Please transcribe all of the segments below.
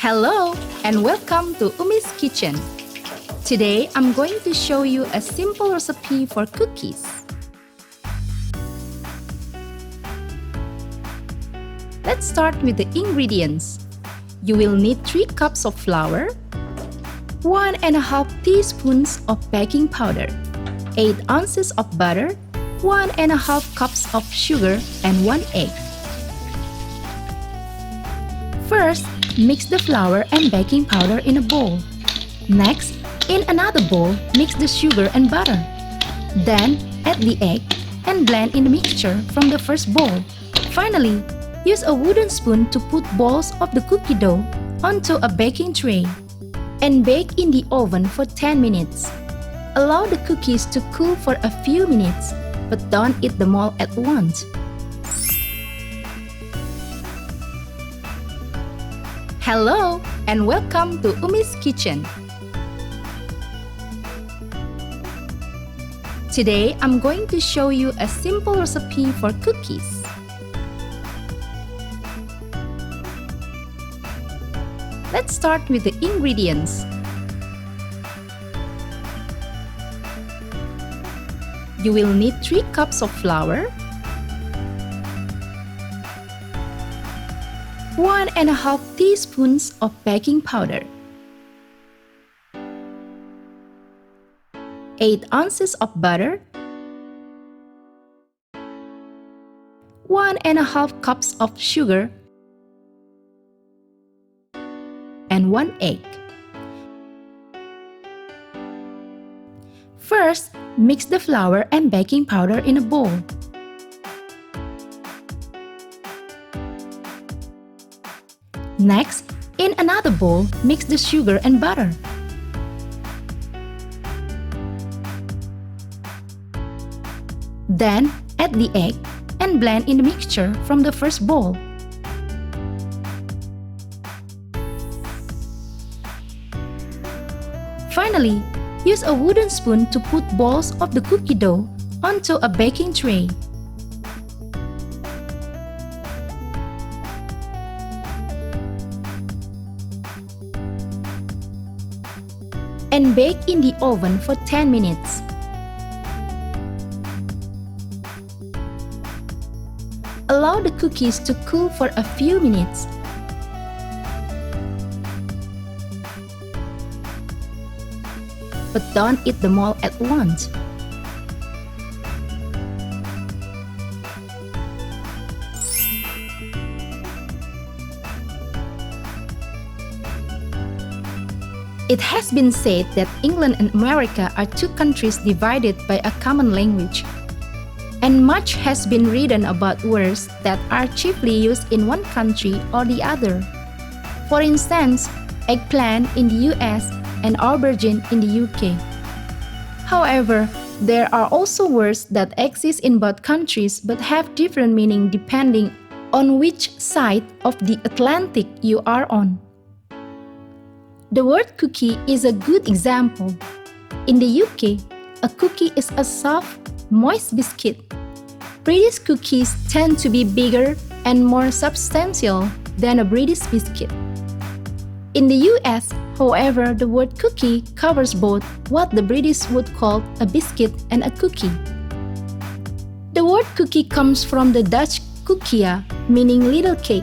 Hello and welcome to Umi's Kitchen. Today I'm going to show you a simple recipe for cookies. Let's start with the ingredients. You will need 3 cups of flour, 1½ teaspoons of baking powder, 8 ounces of butter, 1½ cups of sugar, and 1 egg. First, mix the flour and baking powder in a bowl. Next, in another bowl, mix the sugar and butter. Then, add the egg and blend in the mixture from the first bowl. Finally, use a wooden spoon to put balls of the cookie dough onto a baking tray and bake in the oven for 10 minutes. Allow the cookies to cool for a few minutes, but don't eat them all at once. Hello and welcome to Umi's Kitchen. Today I'm going to show you a simple recipe for cookies. Let's start with the ingredients. You will need 3 cups of flour, 1½ teaspoons of baking powder, 8 ounces of butter, 1½ cups of sugar, and 1 egg. First, mix the flour and baking powder in a bowl. Next, in another bowl, mix the sugar and butter. Then, add the egg and blend in the mixture from the first bowl. Finally, use a wooden spoon to put balls of the cookie dough onto a baking tray. And bake in the oven for 10 minutes. Allow the cookies to cool for a few minutes. But don't eat them all at once. It has been said that England and America are 2 countries divided by a common language, and much has been written about words that are chiefly used in one country or the other. For instance, eggplant in the US and aubergine in the UK. However, there are also words that exist in both countries but have different meaning depending on which side of the Atlantic you are on. The word cookie is a good example. In the UK, a cookie is a soft, moist biscuit. British cookies tend to be bigger and more substantial than a British biscuit. In the US, however, the word cookie covers both what the British would call a biscuit and a cookie. The word cookie comes from the Dutch koekia, meaning little cake,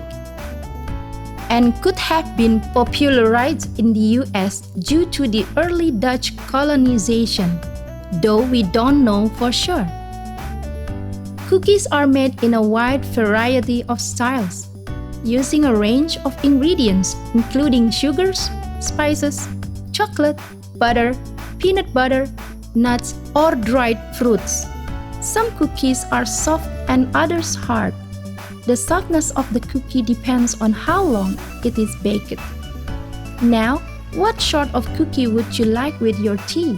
and could have been popularized in the US due to the early Dutch colonization, though we don't know for sure. Cookies are made in a wide variety of styles, using a range of ingredients including sugars, spices, chocolate, butter, peanut butter, nuts, or dried fruits. Some cookies are soft and others hard. The softness of the cookie depends on how long it is baked. Now, what sort of cookie would you like with your tea?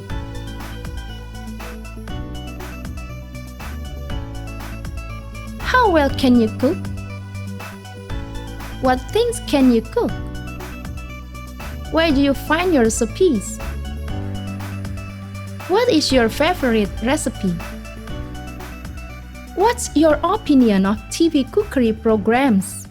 How well can you cook? What things can you cook? Where do you find your recipes? What is your favorite recipe? What's your opinion of TV cookery programs?